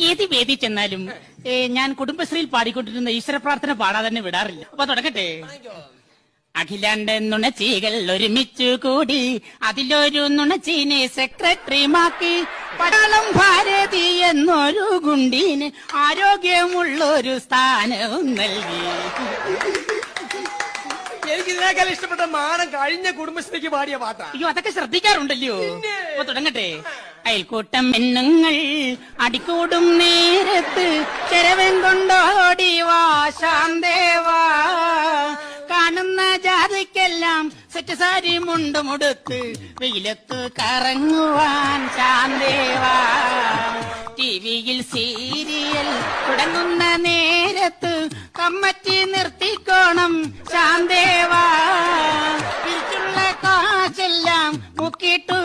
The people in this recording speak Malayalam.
ഏത് വേദി ചെന്നാലും ഞാൻ കുടുംബശ്രീയിൽ പാടിക്കൊണ്ടിരുന്ന ഈശ്വര പ്രാർത്ഥന പാടാതെ തന്നെ വിടാറില്ല. അപ്പൊ തുടങ്ങട്ടെ. അഖിലാണ്ട് നുണച്ചികൾ ഒരുമിച്ചു കൂടി അതിലൊരു നുണച്ചീനെ സെക്രട്ടറിമാക്കി. പടളം ഭാരതി എന്നൊരു ഗുണ്ടീന് ആരോഗ്യമുള്ളൊരു സ്ഥാനവും നൽകി. എനിക്ക് ഇതിനേക്കാൾ ഇഷ്ടപ്പെട്ട മാനം കഴിഞ്ഞ കുടുംബശ്രീക്ക് പാടിയ പാട്ടാ. അയ്യോ, അതൊക്കെ ശ്രദ്ധിക്കാറുണ്ടല്ലോ. അപ്പൊ തുടങ്ങട്ടെ. അയൽക്കൂട്ടം പെണ്ണുങ്ങൾ അടിക്കൂടും നേരത്ത് ചെരവൻ കൊണ്ടോടി വാ ശാന്തേവാ. കാണുന്ന ജാതിക്കെല്ലാം സെറ്റ് സാരി മുണ്ടുമുടുത്ത് വെയിലത്ത് കറങ്ങുവാൻ ശാന്തേവാ. ടിവിയിൽ സീരിയൽ തുടങ്ങുന്ന നേരത്ത് കമ്മറ്റി നിർത്തിക്കോണം ശാന്തേവാ. പിരിച്ചുള്ള കാശെല്ലാം മുക്കിട്ടു